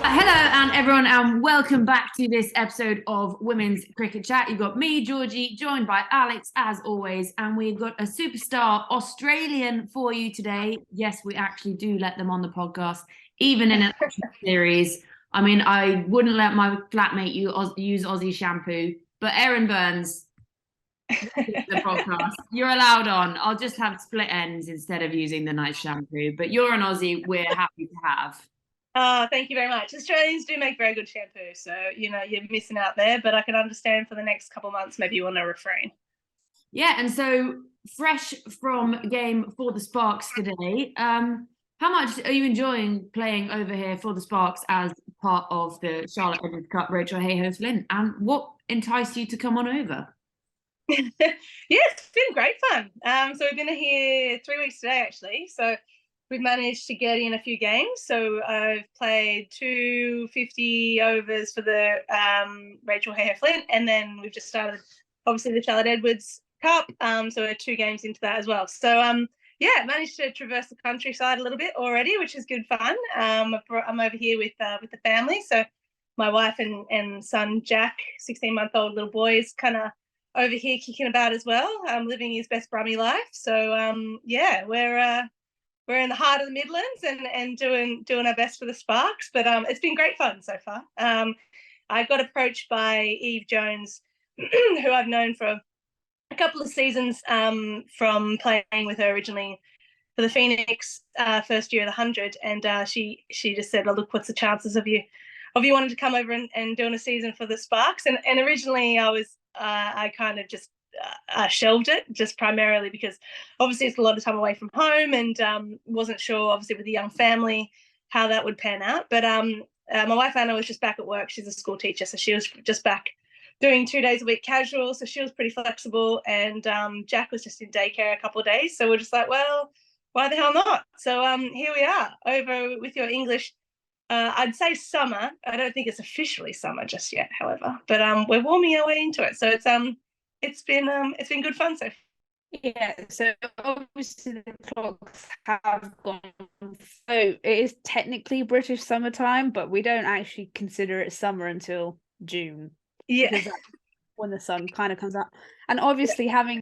Hello and everyone, and welcome back to this episode of Women's Cricket Chat. You've got me, Georgie, joined by Alex as always, and we've got a superstar Australian for you today. Yes, we actually do let them on the podcast, even in an series. I mean, I wouldn't let my flatmate use Aussie shampoo, but Erin Burns, the podcast, you're allowed on. I'll just have split ends instead of using the nice shampoo, but you're an Aussie we're happy to have. Oh, thank you very much. Australians do make very good shampoo, so you're missing out there, but I can understand for the next couple of months maybe you want to refrain. Yeah, and so fresh from game for the Sparks today, how much are you enjoying playing over here for the Sparks as part of the Charlotte Edwards Cup Rachel Hey-Ho Flint, and what enticed you to come on over? Yeah, it's been great fun. So we've been here 3 weeks today, actually. So we've managed to get in a few games. So I've played 250 overs for the Rachel Hey-Ho Flint, and then we've just started, obviously, the Charlotte Edwards Cup. So we're 2 games into that as well. So yeah, managed to traverse the countryside a little bit already, which is good fun. I'm over here with the family. So my wife and son Jack, 16-month-old little boy, is kind of over here kicking about as well, living his best Brummy life. So yeah, we're in the heart of the Midlands and doing our best for the Sparks. But it's been great fun so far. I got approached by Eve Jones, who I've known for a couple of seasons from playing with her originally for the Phoenix first year of the 100, and she just said, "Oh, look, what's the chances of you wanting to come over and doing a season for the Sparks?" And originally I kind of just shelved it, just primarily because obviously it's a lot of time away from home, and wasn't sure, obviously with a young family, how that would pan out. But my wife Anna was just back at work. She's a school teacher, so she was just back doing 2 days a week casual, so she was pretty flexible, and Jack was just in daycare a couple of days, so we're just like, well, why the hell not? So here we are over with your English. I'd say summer. I don't think it's officially summer just yet, however, but we're warming our way into it, so it's been good fun so far. Yeah, so obviously the clocks have gone. So it is technically British summertime, but we don't actually consider it summer until June. Yeah, because that's when the sun kind of comes out. And obviously, having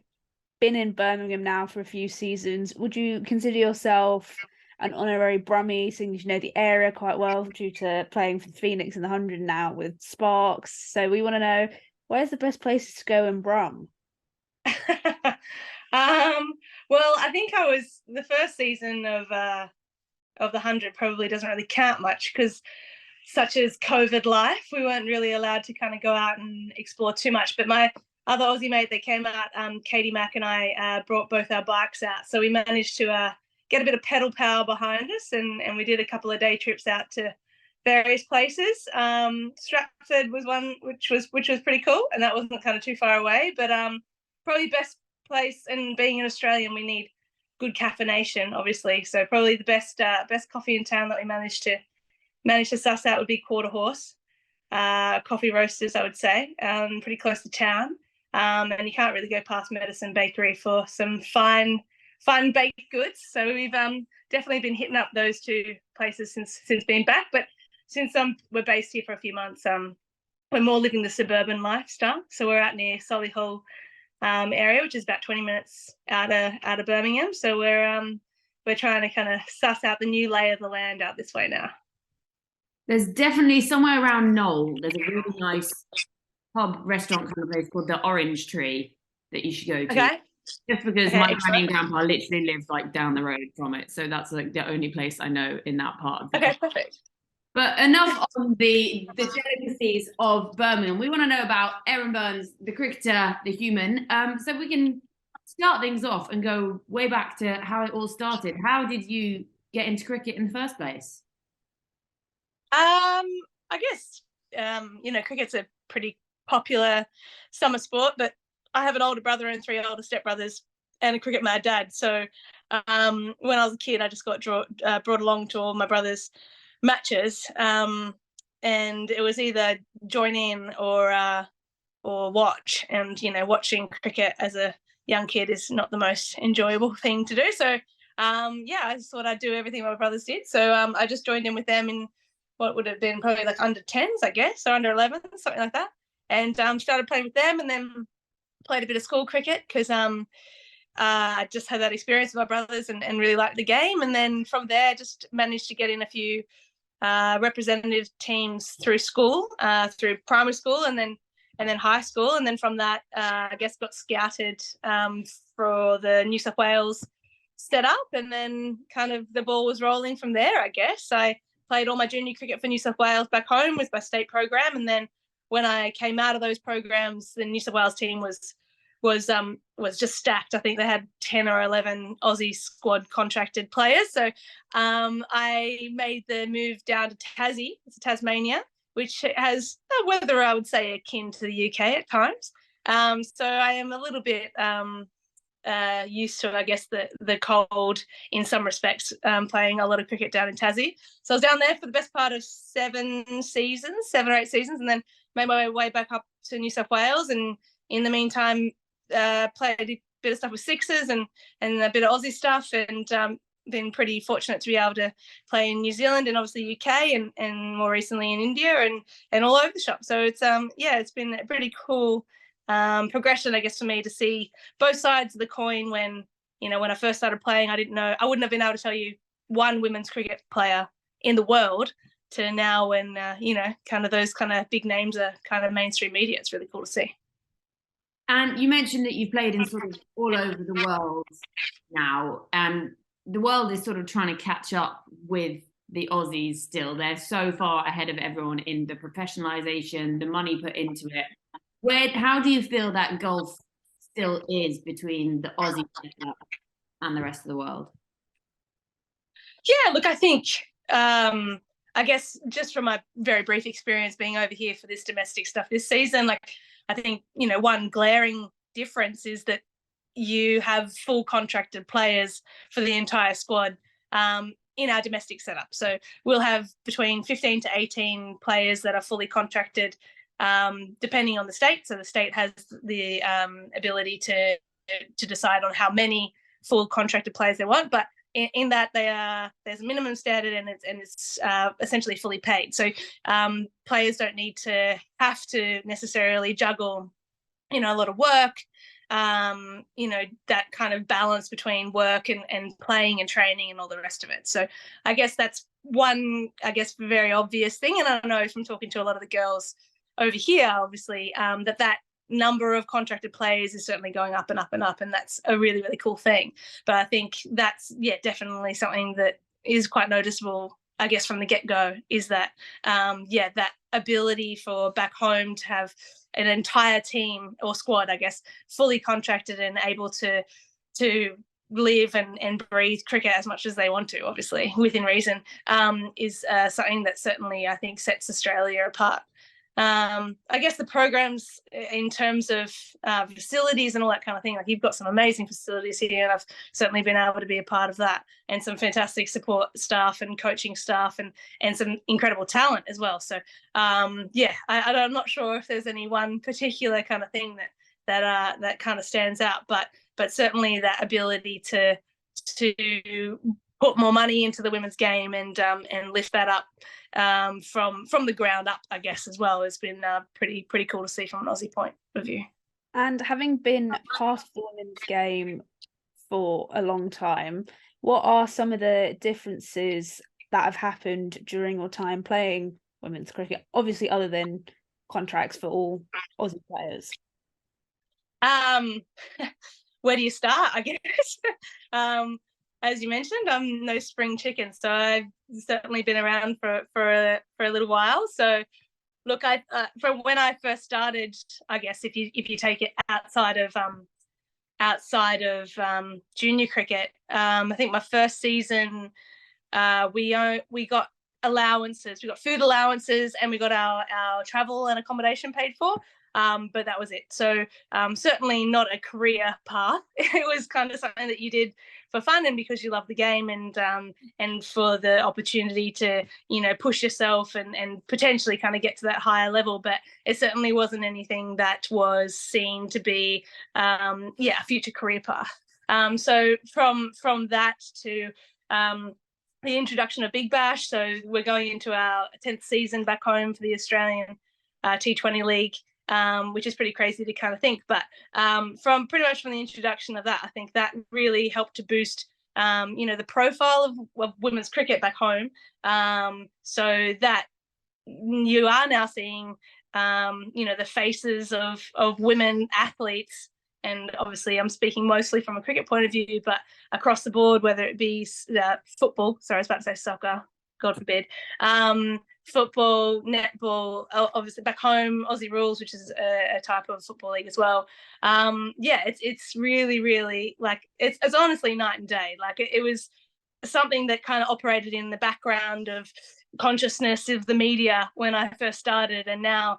been in Birmingham now for a few seasons, would you consider yourself an honorary Brummie, seeing as you know the area quite well due to playing for the Phoenix in the 100 now with Sparks? So we want to know, where's the best places to go in Brum? Well, I think I was the first season of the 100 probably doesn't really count much because, such as COVID life, we weren't really allowed to kind of go out and explore too much. But my other Aussie mate that came out, Katy Mack, and I brought both our bikes out, so we managed to get a bit of pedal power behind us, and we did a couple of day trips out to various places. Stratford was one which was pretty cool, and that wasn't kind of too far away. But probably best place, and being an Australian, we need good caffeination, obviously. So probably the best coffee in town that we managed to suss out would be Quarter Horse Coffee Roasters, I would say, pretty close to town. And you can't really go past Medicine Bakery for some fine baked goods. So we've definitely been hitting up those 2 places since being back. But since we're based here for a few months, we're more living the suburban lifestyle. So we're out near Solihull area, which is about 20 minutes out of Birmingham. So we're trying to kind of suss out the new lay of the land out this way now. There's definitely somewhere around Knoll, there's a really nice pub restaurant kind of place called the Orange Tree that you should go to. Okay. Just because my granny and grandpa literally live like down the road from it, so that's like the only place I know in that part of the Okay, perfect. But enough on the delicacies of Birmingham. We want to know about Erin Burns, the cricketer, the human. So we can start things off and go way back to how it all started. How did you get into cricket in the first place? I guess cricket's a pretty popular summer sport, but I have an older brother and 3 older stepbrothers and a cricket mad dad. So when I was a kid, I just got brought along to all my brothers' matches, and it was either join in or watch. And watching cricket as a young kid is not the most enjoyable thing to do. So I just thought I'd do everything my brothers did. So I just joined in with them in what would have been probably like under 10s, I guess, or under 11s, something like that. And started playing with them, and then played a bit of school cricket because I just had that experience with my brothers and really liked the game. And then from there, just managed to get in a few representative teams through school, through primary school, and then high school. And then from that, I guess got scouted for the New South Wales set up, and then kind of the ball was rolling from there, I guess. I played all my junior cricket for New South Wales back home with my state program, and then when I came out of those programs, the New South Wales team was just stacked. I think they had 10 or 11 Aussie squad contracted players. So I made the move down to Tassie, it's Tasmania, which has a weather, I would say, akin to the UK at times. So I am a little bit used to, I guess, the cold in some respects, playing a lot of cricket down in Tassie. So I was down there for the best part of 7 or 8 seasons, and then made my way back up to New South Wales. And in the meantime, played a bit of stuff with Sixers and a bit of Aussie stuff, and been pretty fortunate to be able to play in New Zealand and obviously UK and more recently in India and all over the shop. So it's it's been a pretty cool progression, I guess, for me to see both sides of the coin. When I first started playing, I wouldn't have been able to tell you one women's cricket player in the world, to now when kind of those kind of big names are kind of mainstream media. It's really cool to see. And you mentioned that you played in sort of all over the world now, and the world is sort of trying to catch up with the Aussies still. They're so far ahead of everyone in the professionalisation, the money put into it. How do you feel that gulf still is between the Aussie and the rest of the world? Yeah, look, I think, I guess just from my very brief experience being over here for this domestic stuff this season, like, I think, one glaring difference is that you have full contracted players for the entire squad in our domestic setup. So we'll have between 15 to 18 players that are fully contracted, depending on the state. So the state has the ability to decide on how many full contracted players they want, but in that there's a minimum standard, and it's essentially fully paid. So players don't need to have to necessarily juggle, a lot of work, that kind of balance between work and playing and training and all the rest of it. So I guess that's one, very obvious thing. And I know from talking to a lot of the girls over here, obviously, that number of contracted players is certainly going up and up and up, and that's a really, really cool thing. But I think that's definitely something that is quite noticeable, I guess, from the get-go, is that that ability for back home to have an entire team or squad, I guess, fully contracted and able to live and breathe cricket as much as they want to, obviously within reason, is something that certainly, I think, sets Australia apart. I guess the programs in terms of facilities and all that kind of thing, like, you've got some amazing facilities here, and I've certainly been able to be a part of that, and some fantastic support staff and coaching staff and some incredible talent as well. So I'm not sure if there's any one particular kind of thing that kind of stands out, but certainly that ability to put more money into the women's game and lift that up from the ground up, I guess, as well, has been pretty cool to see from an Aussie point of view. And having been part of the women's game for a long time, what are some of the differences that have happened during your time playing women's cricket, obviously other than contracts for all Aussie players? Where do you start, I guess? As you mentioned, I'm no spring chicken, so I've certainly been around for a little while. So, look, from when I first started, I guess if you take it outside of junior cricket, I think my first season, we got allowances, we got food allowances, and we got our travel and accommodation paid for. But that was it. So certainly not a career path. It was kind of something that you did for fun and because you love the game, and for the opportunity to push yourself and potentially kind of get to that higher level. But it certainly wasn't anything that was seen to be a future career path. So from that to the introduction of Big Bash, so we're going into our 10th season back home for the Australian T20 League, which is pretty crazy to kind of think. But from the introduction of that, I think that really helped to boost the profile of women's cricket back home, so that you are now seeing the faces of women athletes. And obviously I'm speaking mostly from a cricket point of view, but across the board, whether it be football, sorry, I was about to say soccer, God forbid, football, netball, obviously back home, Aussie rules, which is a type of football league as well. It's really, really, like, it's honestly night and day. Like it was something that kind of operated in the background of consciousness of the media when I first started, and now,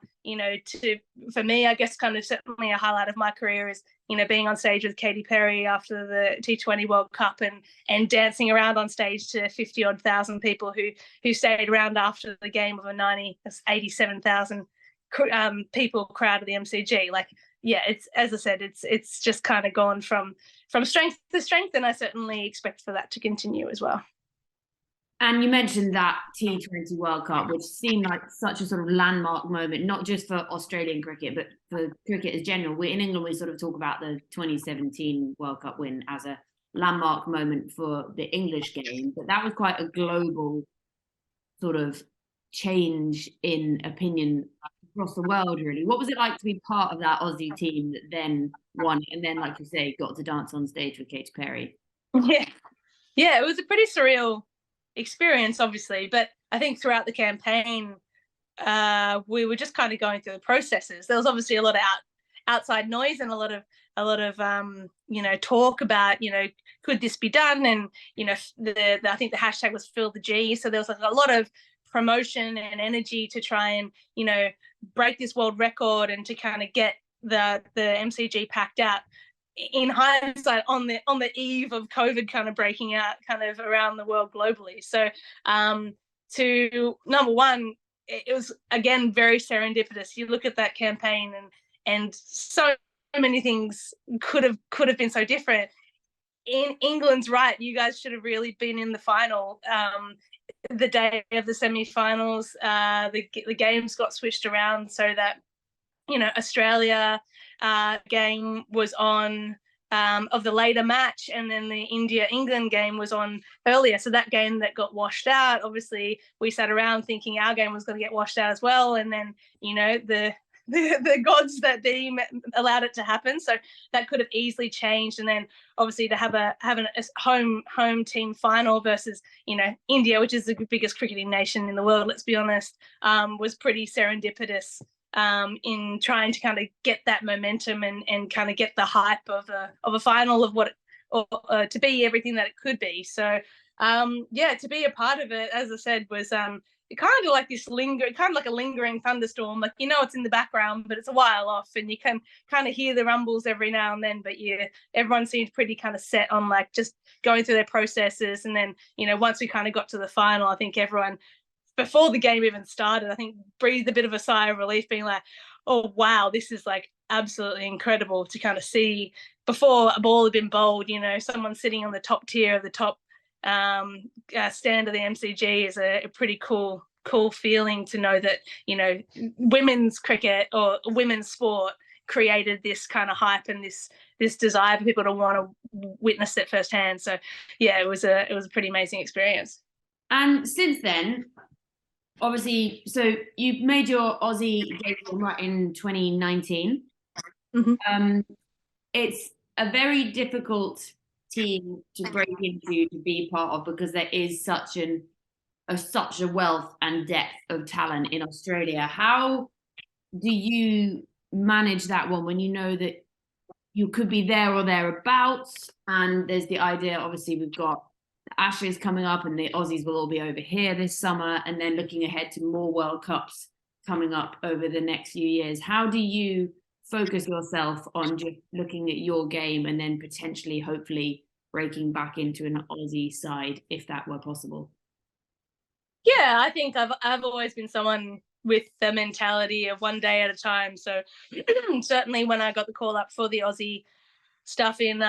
for me, I guess kind of certainly a highlight of my career is being on stage with Katy Perry after the T20 World Cup and dancing around on stage to 50-odd thousand people who stayed around after the game of a 87,000 people crowd at the MCG. Like, yeah, it's, as I said, it's just kind of gone from strength to strength, and I certainly expect for that to continue as well. And you mentioned that T20 World Cup, which seemed like such a sort of landmark moment, not just for Australian cricket, but for cricket as general. In England, we sort of talk about the 2017 World Cup win as a landmark moment for the English game, but that was quite a global sort of change in opinion across the world, really. What was it like to be part of that Aussie team that then won and then, like you say, got to dance on stage with Katy Perry? Yeah, it was a pretty surreal experience, obviously, but I think throughout the campaign we were just kind of going through the processes. There was obviously a lot of outside noise and a lot of talk about could this be done, and I think the hashtag was fill the G, so there was like a lot of promotion and energy to try and break this world record and to kind of get the MCG packed out. In hindsight, on the eve of COVID kind of breaking out kind of around the world globally. So to number one, it was again very serendipitous. You look at that campaign and so many things could have been so different. In England's right, you guys should have really been in the final. The day of the semi-finals, the games got switched around so that Australia game was on of the later match, and then the India-England game was on earlier. So that game that got washed out, obviously we sat around thinking our game was going to get washed out as well, and then the gods that deem allowed it to happen. So that could have easily changed, and then obviously to have a home team final versus India, which is the biggest cricketing nation in the world, let's be honest, was pretty serendipitous in trying to kind of get that momentum and kind of get the hype of a final of what to be everything that it could be. So to be a part of it, as I said, was kind of like this like a lingering thunderstorm. Like it's in the background, but it's a while off, and you can kind of hear the rumbles every now and then. But everyone seemed pretty kind of set on like just going through their processes, and then once we kind of got to the final, I think everyone, before the game even started, I think breathed a bit of a sigh of relief, being like, oh wow, this is like absolutely incredible to kind of see before a ball had been bowled. Someone sitting on the top tier of the top stand of the MCG is a pretty cool feeling to know that women's cricket or women's sport created this kind of hype and this desire for people to want to witness it firsthand. So yeah, it was a pretty amazing experience. And since then, obviously, so you made your Aussie debut right in 2019. Mm-hmm. It's a very difficult team to break into, to be part of, because there is such a wealth and depth of talent in Australia. How do you manage that one when you know that you could be there or thereabouts? And there's the idea, obviously, we've got the Ashes coming up and the Aussies will all be over here this summer, and then looking ahead to more World Cups coming up over the next few years. How do you focus yourself on just looking at your game and then potentially, hopefully, breaking back into an Aussie side if that were possible? Yeah, I think I've always been someone with the mentality of one day at a time. So certainly when I got the call up for the Aussie stuff in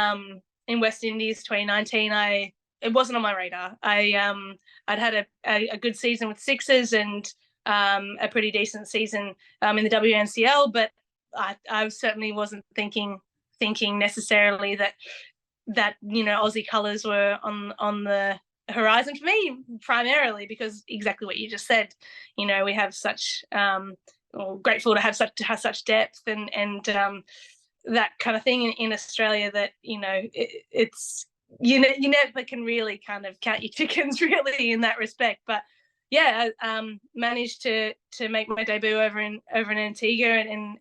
in West Indies 2019, it wasn't on my radar. I'd had a good season with Sixers and a pretty decent season in the WNCL, but I certainly wasn't thinking necessarily that Aussie colours were on the horizon for me, primarily because exactly what you just said. We have such grateful to have such depth and that kind of thing in Australia that it's you never can really kind of count your chickens really in that respect. But yeah, I managed to make my debut over in Antigua and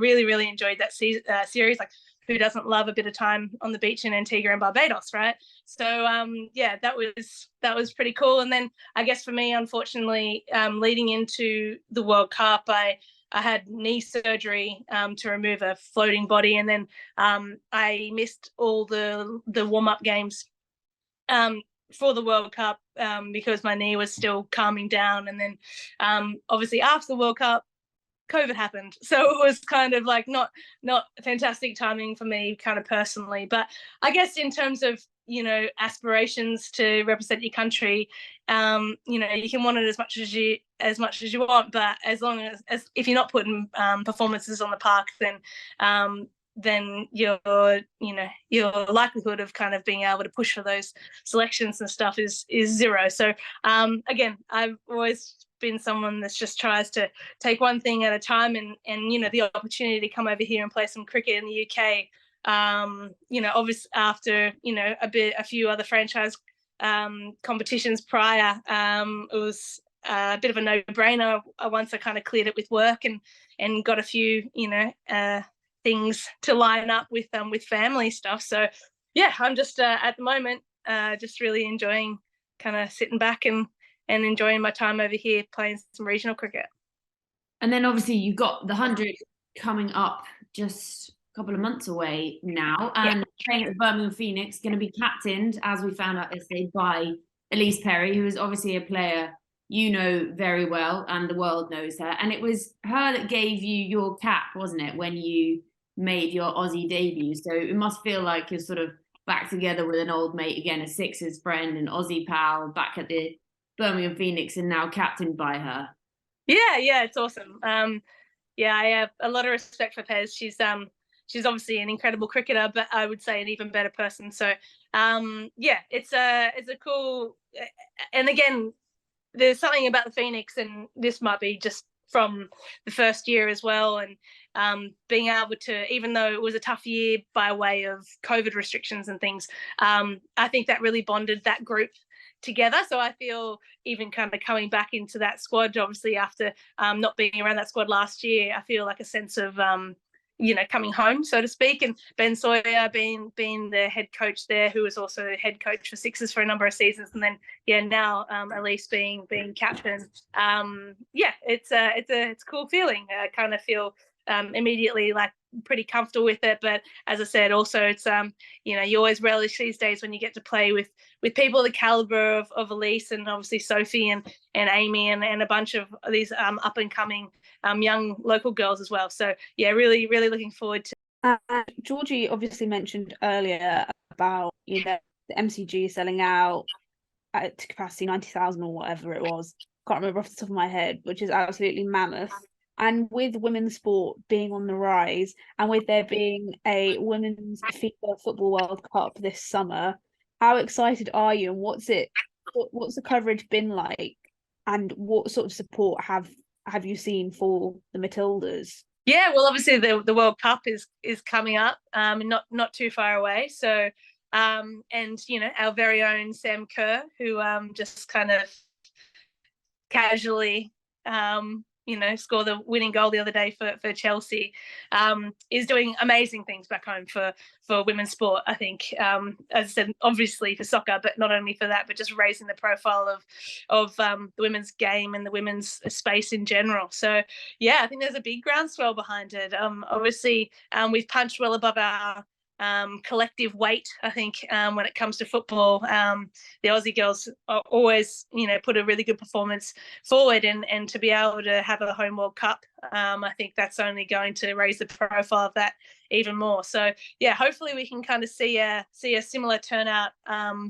really enjoyed that series. Like, who doesn't love a bit of time on the beach in Antigua and Barbados, right? So yeah, that was pretty cool. And then I guess for me, unfortunately, leading into the World Cup, I had knee surgery to remove a floating body, and then I missed all the warm-up games for the World Cup because my knee was still calming down. And then obviously after the World Cup, COVID happened. So it was kind of like not fantastic timing for me kind of personally. But I guess in terms of, aspirations to represent your country, you can want it as much as you want, but as long as if you're not putting performances on the park, then your likelihood of kind of being able to push for those selections and stuff is zero. So again, I've always been someone that just tries to take one thing at a time, and the opportunity to come over here and play some cricket in the UK, obviously after a few other franchise competitions prior, it was a bit of a no-brainer once I kind of cleared it with work and got a few things to line up with family stuff. So yeah, I'm just at the moment just really enjoying kind of sitting back and enjoying my time over here playing some regional cricket. And then obviously you've got the 100 coming up just a couple of months away now, and playing at the Birmingham Phoenix, going to be captained, as we found out yesterday, by Elise Perry, who is obviously a player very well, and the world knows her. And it was her that gave you your cap, wasn't it, when you made your Aussie debut? So it must feel like you're sort of back together with an old mate again, a Sixers friend, an Aussie pal, back at the Birmingham Phoenix and now captained by her. Yeah, it's awesome. I have a lot of respect for Pez. She's obviously an incredible cricketer, but I would say an even better person. So it's a cool, and again, there's something about the Phoenix, and this might be just from the first year as well, and being able to, even though it was a tough year by way of COVID restrictions and things, I think that really bonded that group together. So I feel even kind of coming back into that squad, obviously after not being around that squad last year, I feel like a sense of coming home, so to speak. And Ben Sawyer being the head coach there, who was also head coach for Sixers for a number of seasons, and then now Elise being captain. It's a cool feeling. I kind of feel immediately like pretty comfortable with it. But as I said, also it's you always relish these days when you get to play with people the caliber of Elise, and obviously Sophie and Amy and a bunch of these up and coming young local girls as well. So yeah, really looking forward to. Georgie obviously mentioned earlier about the MCG selling out at capacity 90,000 or whatever it was. Can't remember off the top of my head, which is absolutely mammoth. And with women's sport being on the rise, and with there being a women's FIFA Football World Cup this summer, how excited are you? And what's the coverage been like? And what sort of support have you seen for the Matildas? Yeah, well, obviously the World Cup is coming up, not too far away. So, and our very own Sam Kerr, who just kind of casually score the winning goal the other day for Chelsea, is doing amazing things back home for women's sport. I think, as I said, obviously for soccer, but not only for that, but just raising the profile of the women's game and the women's space in general. So yeah, I think there's a big groundswell behind it. Obviously, we've punched well above our collective weight, I think, when it comes to football. The Aussie girls always, put a really good performance forward, and to be able to have a home World Cup, I think that's only going to raise the profile of that even more. So yeah, hopefully we can kind of see a similar turnout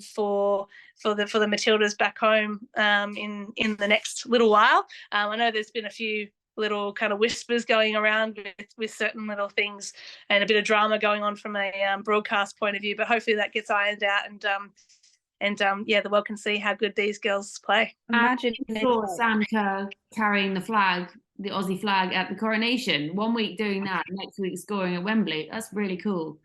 for the Matildas back home in the next little while. I know there's been a few little kind of whispers going around with certain little things, and a bit of drama going on from a broadcast point of view, but hopefully that gets ironed out, and the world can see how good these girls play. Imagine I saw Sam Kerr carrying the flag, the Aussie flag, at the coronation. 1 week doing that, next week scoring at Wembley. That's really cool.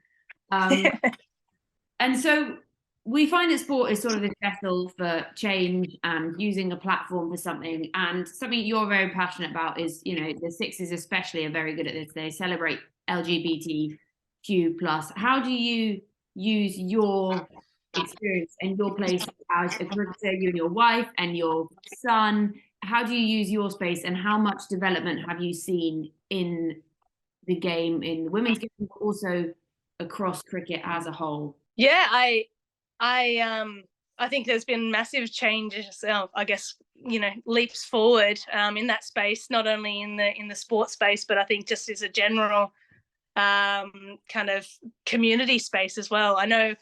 And so we find that sport is sort of this vessel for change and using a platform for something. And something you're very passionate about is, the Sixers especially are very good at this. They celebrate LGBTQ plus. How do you use your experience and your place as a cricketer, you and your wife and your son? How do you use your space, and how much development have you seen in the game, in the women's game, but also across cricket as a whole? Yeah, I think there's been massive changes. I guess leaps forward in that space, not only in the sports space, but I think just as a general kind of community space as well. I know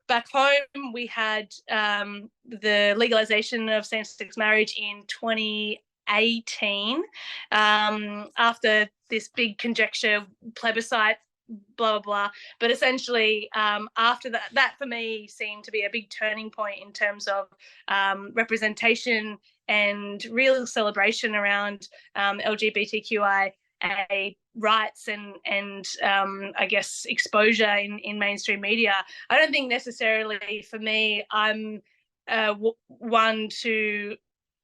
back home we had the legalization of same-sex marriage in 2018 after this big conjecture plebiscite, blah blah blah. But essentially after that for me seemed to be a big turning point in terms of representation and real celebration around LGBTQIA rights and I guess exposure in mainstream media. I don't think necessarily for me I'm one to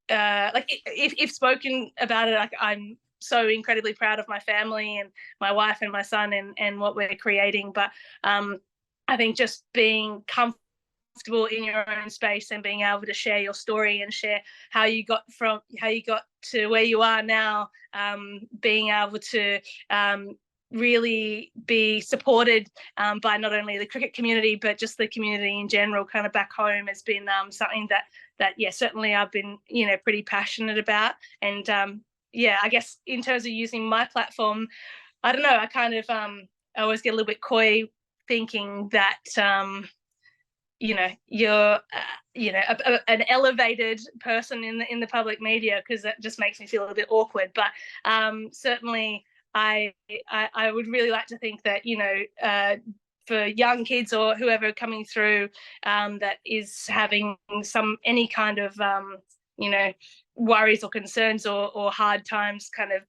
if spoken about it, like, I'm so incredibly proud of my family and my wife and my son and what we're creating. But I think just being comfortable in your own space and being able to share your story and share how you got to where you are now, being able to really be supported by not only the cricket community but just the community in general kind of back home has been something that certainly I've been pretty passionate about. And I guess in terms of using my platform, I don't know, I kind of I always get a little bit coy thinking that you're an elevated person in the public media, because that just makes me feel a bit awkward. But certainly I would really like to think that for young kids or whoever coming through that is having any kind of worries or concerns or hard times, kind of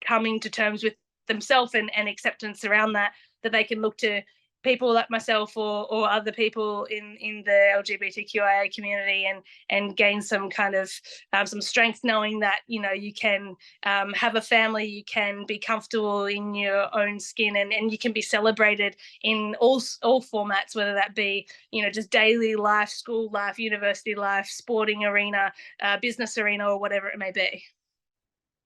coming to terms with themselves and acceptance around that they can look to people like myself or other people in the LGBTQIA community and gain some kind of some strength, knowing that you can have a family, you can be comfortable in your own skin, and you can be celebrated in all formats, whether that be just daily life, school life, university life, sporting arena, business arena, or whatever it may be.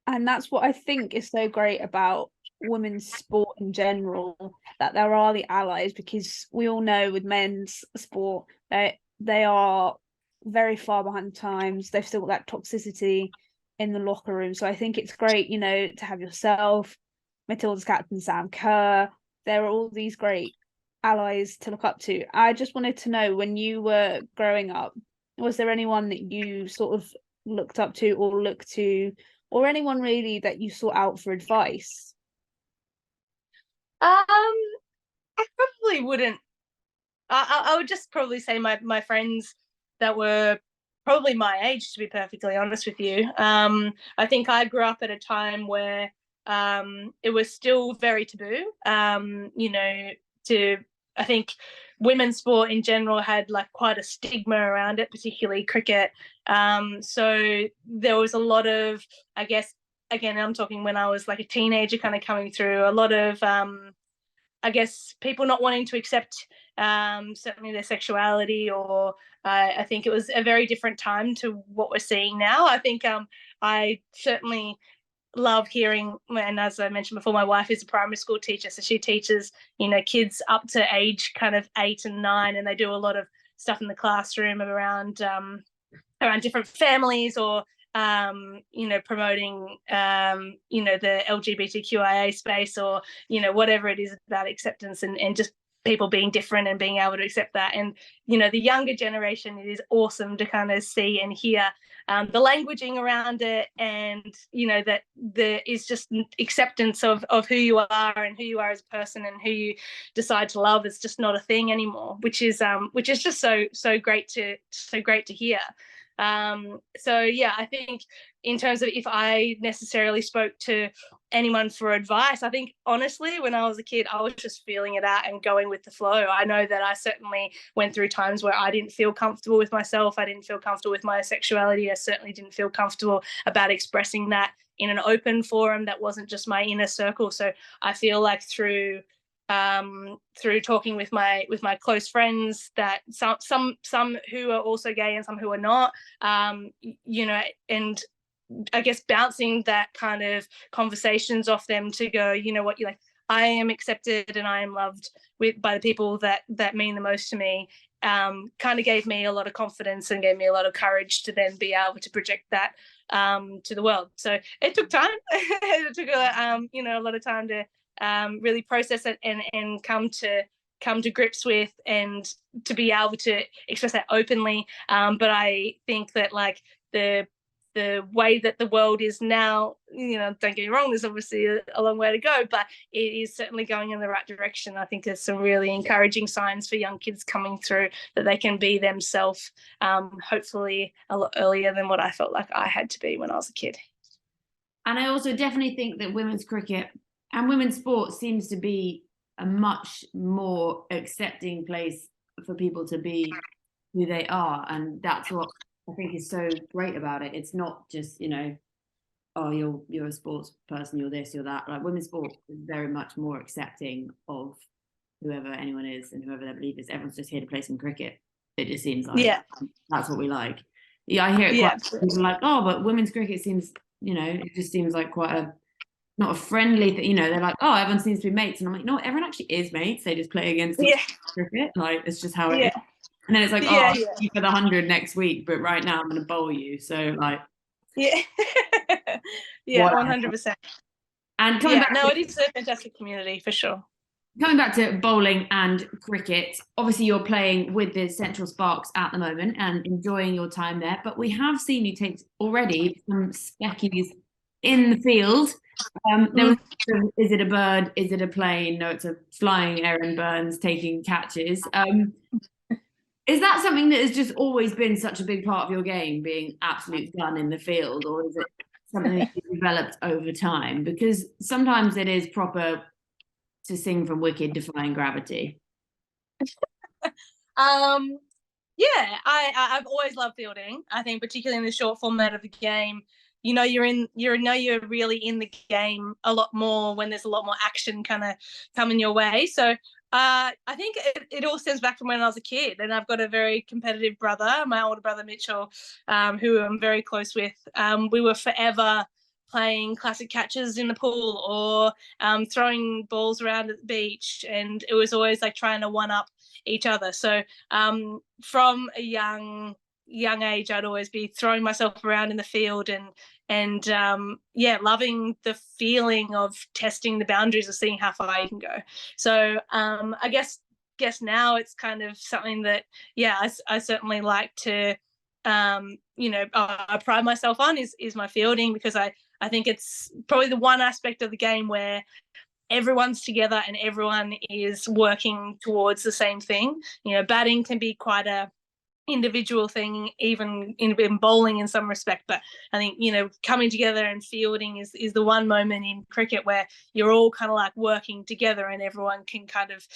And that's what I think is so great about women's sport in general, that there are the allies, because we all know with men's sport they are very far behind times. They've still got that toxicity in the locker room. So I think it's great, to have yourself, Matilda's captain Sam Kerr. There are all these great allies to look up to. I just wanted to know, when you were growing up, was there anyone that you sort of looked up to or looked to, or anyone really that you sought out for advice? I probably wouldn't. I would just probably say my friends that were probably my age, to be perfectly honest with you. I think I grew up at a time where it was still very taboo. I think women's sport in general had like quite a stigma around it, particularly cricket. So there was a lot of, I guess, again, I'm talking when I was like a teenager kind of coming through, a lot of, I guess, people not wanting to accept certainly their sexuality, or I think it was a very different time to what we're seeing now. I think I certainly love hearing, and as I mentioned before, my wife is a primary school teacher, so she teaches, kids up to age kind of 8 and 9, and they do a lot of stuff in the classroom around different families, or promoting the LGBTQIA space, or whatever it is about acceptance and just people being different and being able to accept that. And the younger generation, it is awesome to kind of see and hear the languaging around it, and that there is just acceptance of who you are and who you are as a person, and who you decide to love is just not a thing anymore, which is just so great to hear. So yeah, I think in terms of if I necessarily spoke to anyone for advice, I think honestly, when I was a kid, I was just feeling it out and going with the flow. I know that I certainly went through times where I didn't feel comfortable with myself. I didn't feel comfortable with my sexuality. I certainly didn't feel comfortable about expressing that in an open forum that wasn't just my inner circle. So I feel like through talking with my close friends, that some who are also gay and some who are not, and I guess bouncing that kind of conversations off them to go, what, I am accepted and I am loved by the people that mean the most to me, kind of gave me a lot of confidence and gave me a lot of courage to then be able to project that to the world. So it took time. It took a lot of time to really process it and come to grips with, and to be able to express that openly. But I think that the way that the world is now, don't get me wrong, there's obviously a long way to go, but it is certainly going in the right direction. I think there's some really encouraging signs for young kids coming through that they can be themselves, hopefully a lot earlier than what I felt like I had to be when I was a kid. And I also definitely think that women's cricket and women's sport seems to be a much more accepting place for people to be who they are. And that's what I think is so great about it. It's not just, oh, you're a sports person, you're this, you're that. Like, women's sport is very much more accepting of whoever anyone is and whoever their belief is. Everyone's just here to play some cricket. It just seems like that's what we like. Yeah, I hear it quite people like, oh, but women's cricket seems, it just seems like quite not a friendly thing, they're like, oh, everyone seems to be mates. And I'm like, no, everyone actually is mates. They just play against each other cricket. Like, it's just how it is. And then it's like, I'll see you for the 100 next week, but right now I'm going to bowl you. So, like, yeah, 100%. And coming back, it is a fantastic community for sure. Coming back to bowling and cricket, obviously you're playing with the Central Sparks at the moment and enjoying your time there. But we have seen you take already some speckies in the field. There was, is it a bird? Is it a plane? No, it's a flying Erin Burns taking catches. Is that something that has just always been such a big part of your game, being absolute gun in the field, or is it something that you developed over time? Because sometimes it is proper to sing from Wicked, defying gravity. I've always loved fielding. I think particularly in the short format of the game, you're really in the game a lot more when there's a lot more action kind of coming your way. So I think it all stems back from when I was a kid, and I've got a very competitive brother, my older brother Mitchell, who I'm very close with. We were forever playing classic catches in the pool, or throwing balls around at the beach, and it was always like trying to one up each other. So from a young age, I'd always be throwing myself around in the field and loving the feeling of testing the boundaries of seeing how far you can go. So I guess now it's kind of something that I certainly like to I pride myself on is my fielding, because I think it's probably the one aspect of the game where everyone's together and everyone is working towards the same thing. Batting can be quite a individual thing, even in bowling in some respect, but I think coming together and fielding is the one moment in cricket where you're all kind of like working together, and everyone can kind of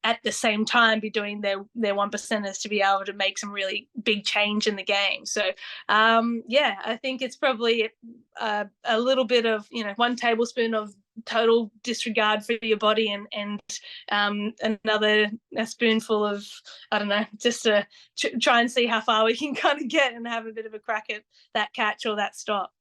at the same time be doing their 1%ers to be able to make some really big change in the game. So I think it's probably a little bit of 1 tablespoon of total disregard for your body, and another spoonful of, I don't know, just to try and see how far we can kind of get and have a bit of a crack at that catch or that stop.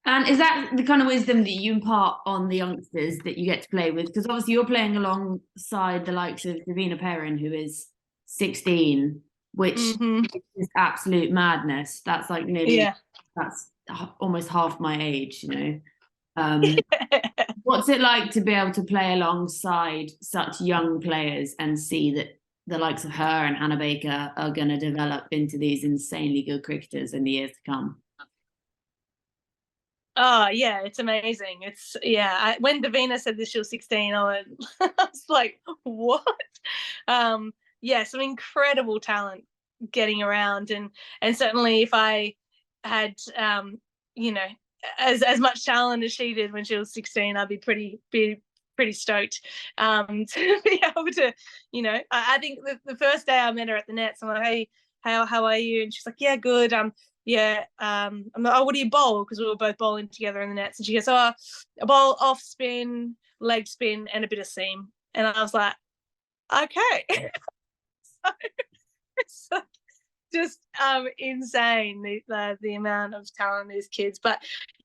And is that the kind of wisdom that you impart on the youngsters that you get to play with? Because obviously you're playing alongside the likes of Davina Perrin, who is 16, which is absolute madness. That's like nearly, that's almost half my age, you know. What's it like to be able to play alongside such young players and see that the likes of her and Hannah Baker are going to develop into these insanely good cricketers in the years to come? Oh yeah, it's amazing. It's when Davina said that she was 16, I was like, what? Yeah, some incredible talent getting around, and certainly if I had you know, as much talent as she did when she was 16, I'd be pretty stoked to be able to, you know. I think the first day I met her at the nets, I'm like, hey, how are you? And she's like, yeah, good. I'm like, oh, what do you bowl? Because we were both bowling together in the nets. And she goes, oh, a bowl, off spin, leg spin, and a bit of seam. And I was like, okay. so just insane, the amount of talent in these kids. But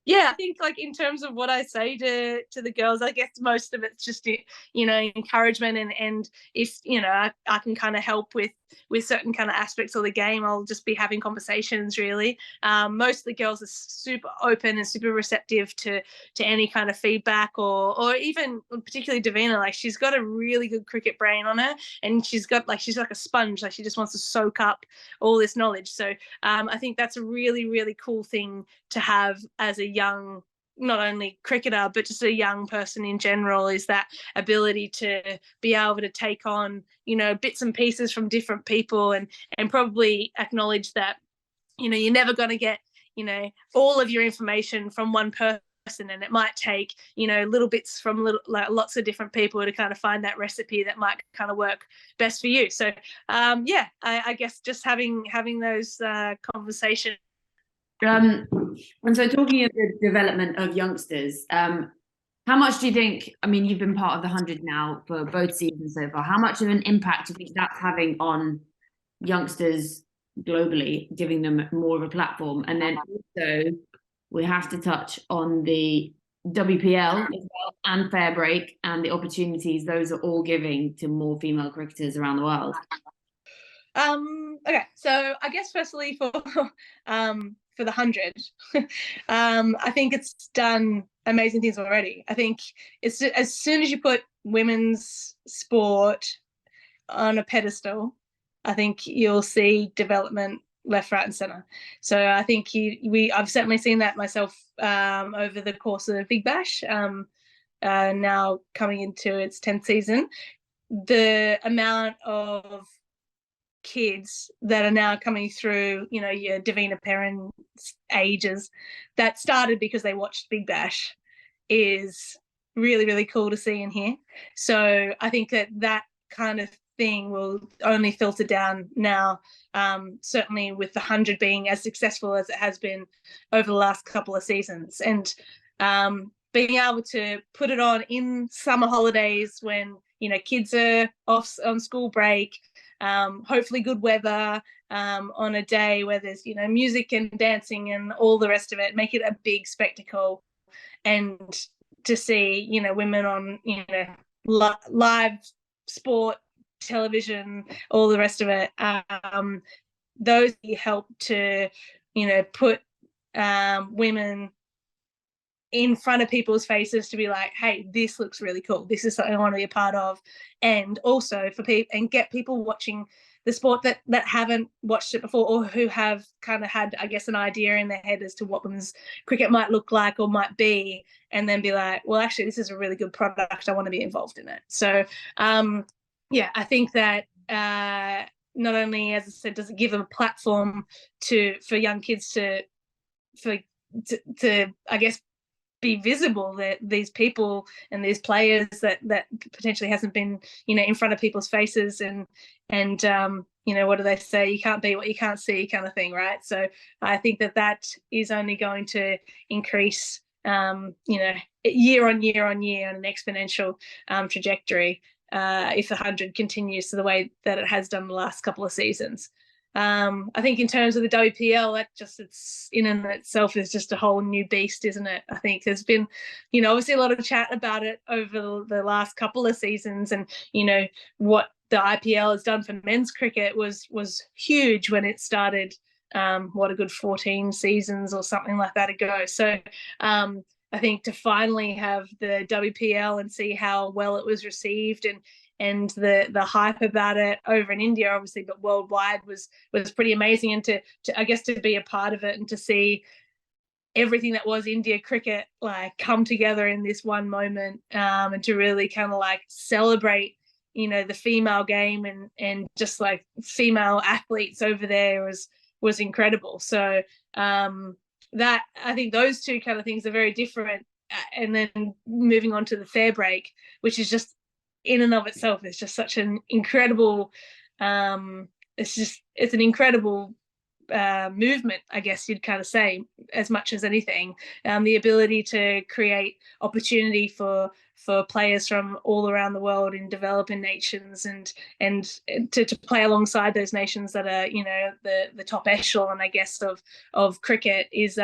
yeah, I think like in terms of what I say to the girls, I guess most of it's just, you know, encouragement, and if, you know, I can kind of help with certain kind of aspects of the game, I'll just be having conversations really. Most of the girls are super open and super receptive to any kind of feedback, or even particularly Davina, like she's got a really good cricket brain on her, and she's like a sponge, like she just wants to soak up all this knowledge. So I think that's a really, really cool thing to have as a young, not only cricketer, but just a young person in general, is that ability to be able to take on, you know, bits and pieces from different people, and probably acknowledge that, you know, you're never going to get, you know, all of your information from one person, and it might take, you know, little bits from lots of different people to kind of find that recipe that might kind of work best for you. So I guess just having those conversations. And so talking of the development of youngsters, how much do you think, I mean, you've been part of the 100 now for both seasons so far, how much of an impact do you think that's having on youngsters globally, giving them more of a platform? And then also we have to touch on the WPL as well, and Fair Break, and the opportunities those are all giving to more female cricketers around the world. Okay, so I guess firstly for the 100, I think it's done amazing things already. I think it's, as soon as you put women's sport on a pedestal, I think you'll see development left, right, and centre. So I think I've certainly seen that myself over the course of Big Bash. Now coming into its 10th season, the amount of kids that are now coming through, you know, your Davina Perrin ages, that started because they watched Big Bash, is really, really cool to see and hear. So I think that kind of thing will only filter down now, certainly with the 100 being as successful as it has been over the last couple of seasons. And being able to put it on in summer holidays when, you know, kids are off on school break, hopefully good weather, on a day where there's, you know, music and dancing and all the rest of it, make it a big spectacle. And to see, you know, women on, you know, live sport, television, all the rest of it, those help to, you know, put women in front of people's faces to be like, hey, this looks really cool, this is something I want to be a part of. And also for people, and get people watching the sport that haven't watched it before, or who have kind of had, I guess, an idea in their head as to what women's cricket might look like or might be, and then be like, well, actually, this is a really good product, I want to be involved in it. So yeah, I think that not only, as I said, does it give them a platform for young kids to I guess be visible, that these people and these players that potentially hasn't been, you know, in front of people's faces, and you know, what do they say, you can't be what you can't see, kind of thing, right? So I think that is only going to increase, you know, year on year on year on an exponential trajectory, if the 100 continues to the way that it has done the last couple of seasons. I think in terms of the WPL, it's in and itself is just a whole new beast, isn't it? I think there's been, obviously a lot of chat about it over the last couple of seasons, and what the IPL has done for men's cricket was huge when it started. What a good 14 seasons or something like that ago. So I think to finally have the WPL and see how well it was received, and the hype about it over in India, obviously, but worldwide was pretty amazing. And to I guess to be a part of it and to see everything that was India cricket like come together in this one moment, and to really kind of like celebrate, the female game and just like female athletes over there was incredible. So that, I think those two kind of things are very different. And then moving on to the fair break, which is just in and of itself is just such an incredible it's an incredible movement, I guess you'd kind of say, as much as anything. The ability to create opportunity for players from all around the world in developing nations, and to play alongside those nations that are the top echelon, I guess, of cricket is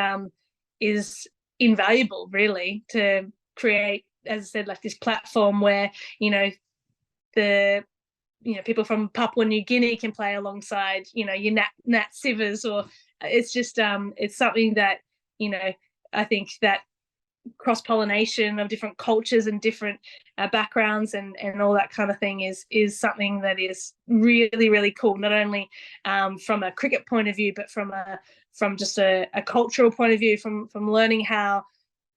invaluable, really, to create, as I said, like this platform where the people from Papua New Guinea can play alongside your Nat Sivers, or it's just it's something that I think that cross-pollination of different cultures and different backgrounds and all that kind of thing is something that is really, really cool, not only from a cricket point of view, but from just a cultural point of view, from learning how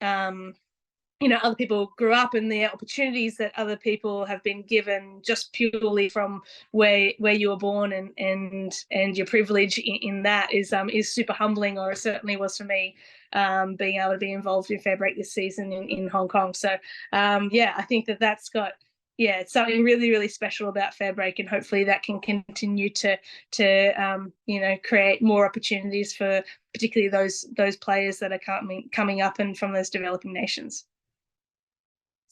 other people grew up, and the opportunities that other people have been given just purely from where you were born, and your privilege in that is super humbling, or it certainly was for me, being able to be involved in fair break this season in Hong Kong. So I think that's got it's something really, really special about fair break, and hopefully that can continue to create more opportunities for particularly those players that are coming up and from those developing nations.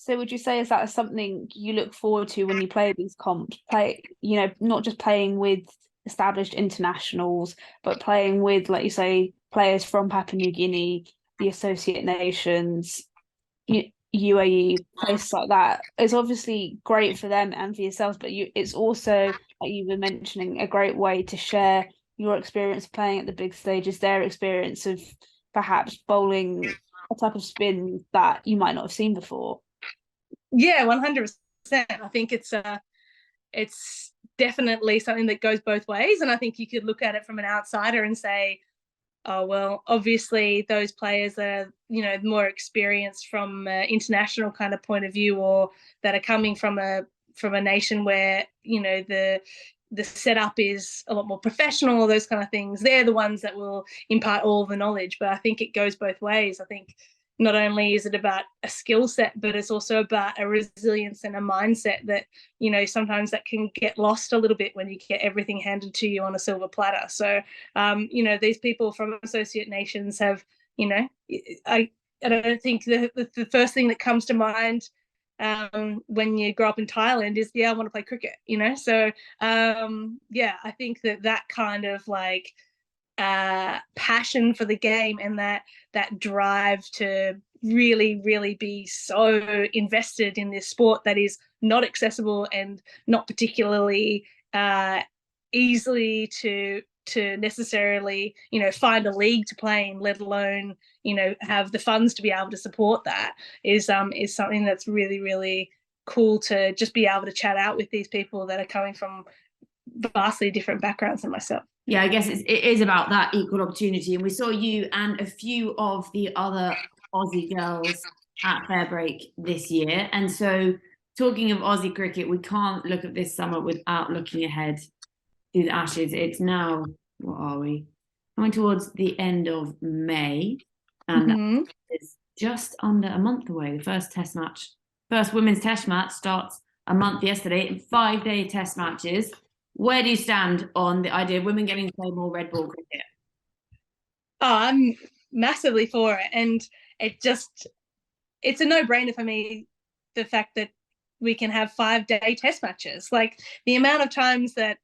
So would you say, is that something you look forward to when you play these comps? Not just playing with established internationals, but playing with, like you say, players from Papua New Guinea, the associate nations, UAE, places like that. It's obviously great for them and for yourselves, but it's also, like you were mentioning, a great way to share your experience playing at the big stages, their experience of perhaps bowling a type of spin that you might not have seen before. Yeah, 100%. I think it's definitely something that goes both ways, and I think you could look at it from an outsider and say, oh well, obviously those players that are more experienced from an international kind of point of view, or that are coming from a nation where the setup is a lot more professional, or those kind of things, they're the ones that will impart all the knowledge. But I think it goes both ways. I think not only is it about a skill set, but it's also about a resilience and a mindset that, sometimes that can get lost a little bit when you get everything handed to you on a silver platter. So, these people from associate nations have, I don't think the first thing that comes to mind when you grow up in Thailand is, I want to play cricket, So, I think that kind of like, passion for the game, and that drive to really, really be so invested in this sport that is not accessible and not particularly easily to necessarily find a league to play in, let alone have the funds to be able to support that, is something that's really, really cool to just be able to chat out with these people that are coming from vastly different backgrounds than myself. Yeah, I guess it is about that equal opportunity. And we saw you and a few of the other Aussie girls at fair break this year. And so, talking of Aussie cricket, we can't look at this summer without looking ahead to the Ashes. It's now, what are we? Coming towards the end of May. And it's just under a month away. The first women's test match starts a month yesterday, and 5-day test matches. Where do you stand on the idea of women getting to play more red ball cricket? Oh, I'm massively for it. And it's a no-brainer for me, the fact that we can have 5-day test matches. Like, the amount of times that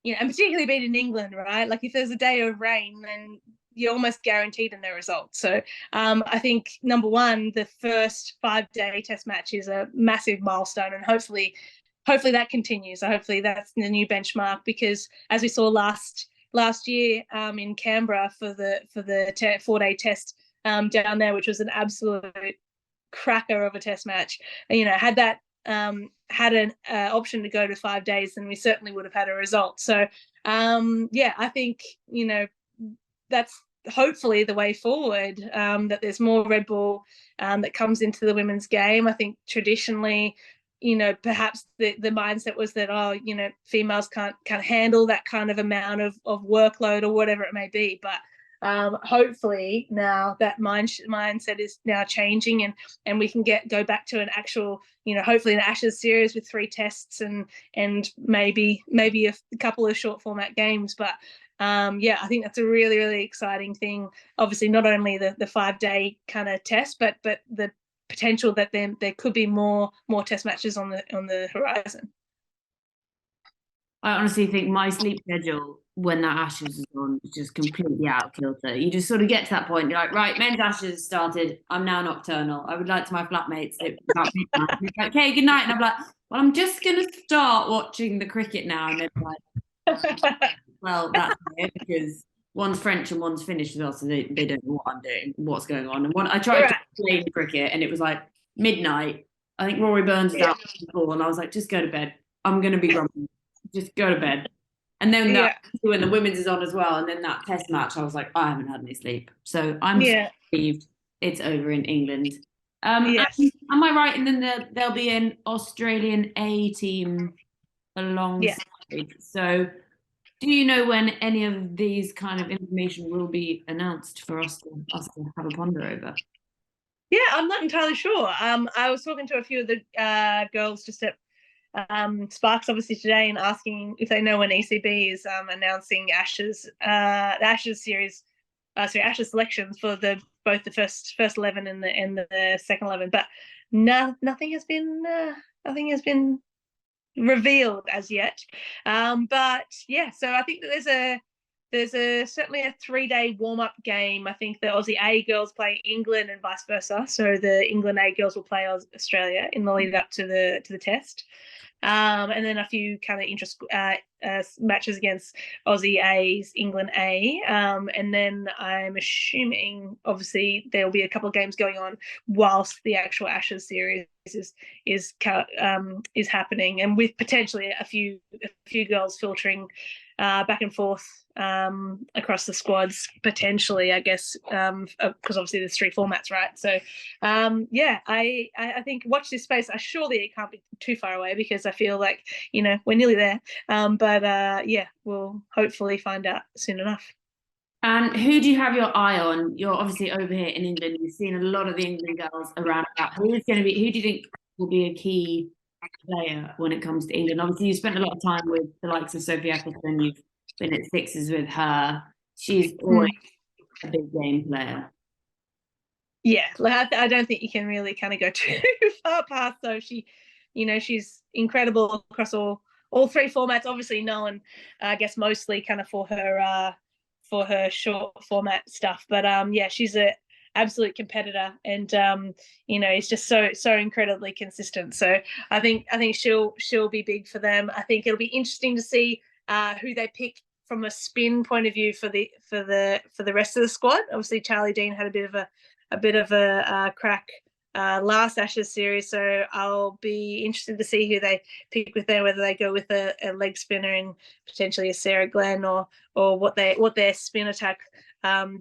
and particularly being in England, right? Like if there's a day of rain, then you're almost guaranteed in the result. So I think number one, the first 5-day test match is a massive milestone, and hopefully that continues. So hopefully that's the new benchmark, because as we saw last year in Canberra for the 4-day test down there, which was an absolute cracker of a test match. Had that had an option to go to 5 days, then we certainly would have had a result. So I think that's hopefully the way forward, that there's more red ball that comes into the women's game. I think traditionally, perhaps the mindset was that, females can't handle that kind of amount of workload or whatever it may be. But hopefully now that mindset is now changing, and we can go back to an actual, hopefully an Ashes series with 3 tests and maybe a couple of short format games. But I think that's a really, really exciting thing. Obviously, not only the 5-day kind of test, but the potential that there could be more test matches on the horizon. I honestly think my sleep schedule when that Ashes is on is just completely out of kilter. You just sort of get to that point, you're like, right, men's Ashes started, I'm now nocturnal. I would like to my flatmates about midnight. Like, okay, good night. And I'm like, well, I'm just going to start watching the cricket now. And then like, well, that's it, because one's French and one's Finnish as well, so they don't know what I'm doing, what's going on. And I tried to play cricket, and it was like midnight. I think Rory Burns was out before, and I was like, just go to bed. I'm going to be grumpy. Just go to bed. And then when the women's is on as well, and then that test match, I was like, I haven't had any sleep. So I'm relieved it's over in England. Yes. Am I right? And then there'll be an Australian A team alongside. Yeah. So do you know when any of these kind of information will be announced for us to have a ponder over? Yeah, I'm not entirely sure. I was talking to a few of the girls just at Sparks obviously today, and asking if they know when ECB is announcing Ashes series, Ashes selections for both the first 11 and the second 11. But nothing has been revealed as yet. But yeah, so I think that there's certainly a 3-day warm-up game. I think the Aussie A girls play England and vice versa. So the England A girls will play Australia in the lead up to the test. And then a few kind of matches against Aussie A's, England A. And then I'm assuming, obviously, there will be a couple of games going on whilst the actual Ashes series is happening, and with potentially a few girls filtering back and forth across the squads, potentially, I guess, because obviously there's 3 formats, right? So I think watch this space. Surely it can't be too far away, because I feel like we're nearly there, but we'll hopefully find out soon enough. And who do you have your eye on? You're obviously over here in England. You've seen a lot of the England girls around. Who do you think will be a key player when it comes to England? Obviously, you spent a lot of time with the likes of Sophie Eccleston. You've been at sixes with her. She's always a big game player. Yeah, like I don't think you can really kind of go too far past. So she's incredible across all 3 formats. Obviously known, I guess, mostly kind of for her short format stuff. But she's a absolute competitor, and is just so incredibly consistent. So I think she'll be big for them. I think it'll be interesting to see who they pick from a spin point of view for the rest of the squad. Obviously, Charlie Dean had a bit of a crack last Ashes series, so I'll be interested to see who they pick with there, whether they go with a leg spinner and potentially a Sarah Glenn, or what their spin attack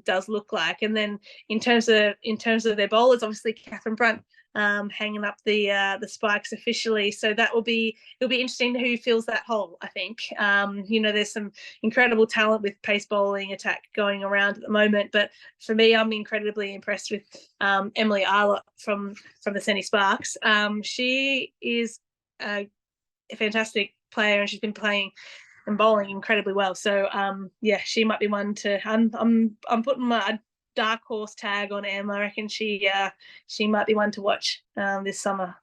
does look like. And then in terms of their bowlers, obviously Catherine Brunt hanging up the spikes officially, so it'll be interesting who fills that hole. I think there's some incredible talent with pace bowling attack going around at the moment, but for me, I'm incredibly impressed with Emily Arlott from the Sydney Sparks. She is a fantastic player, and she's been playing and bowling incredibly well. So she might be one to. I'm putting my dark horse tag on Em. I reckon she might be one to watch this summer.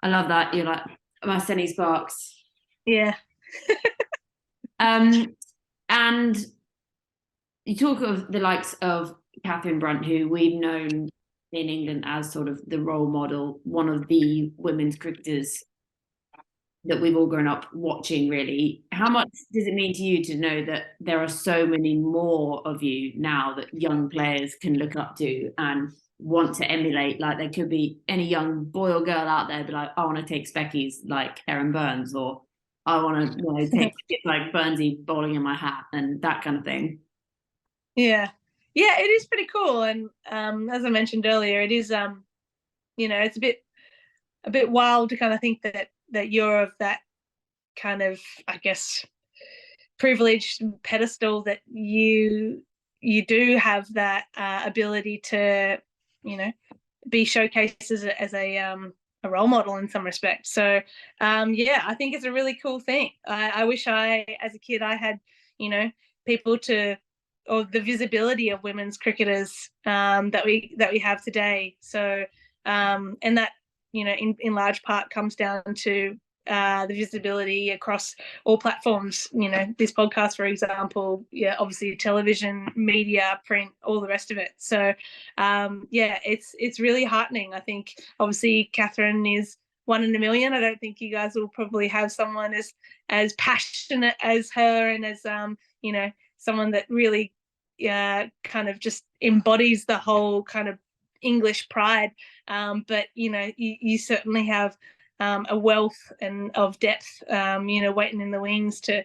I love that. You're like my Sydney Sparks. Yeah. And you talk of the likes of Catherine Brunt, who we've known in England as sort of the role model, one of the women's cricketers that we've all grown up watching, really. How much does it mean to you to know that there are so many more of you now that young players can look up to and want to emulate? Like, there could be any young boy or girl out there be like, I want to take speckies like Erin Burns, or I want to take like Burnsy bowling in my hat and that kind of thing. Yeah, it is pretty cool. And as I mentioned earlier, it is it's a bit wild to kind of think that you're of that kind of, I guess, privileged pedestal, that you do have that ability to, be showcased as a role model in some respect. So I think it's a really cool thing. I wish as a kid, I had, people or the visibility of women's cricketers that we have today. So and that, in large part comes down to the visibility across all platforms. This podcast, for example, obviously television, media, print, all the rest of it. So it's really heartening. I think obviously Catherine is one in a million. I don't think you guys will probably have someone as passionate as her, and as someone that really kind of just embodies the whole kind of English pride. But you certainly have a wealth of depth, waiting in the wings to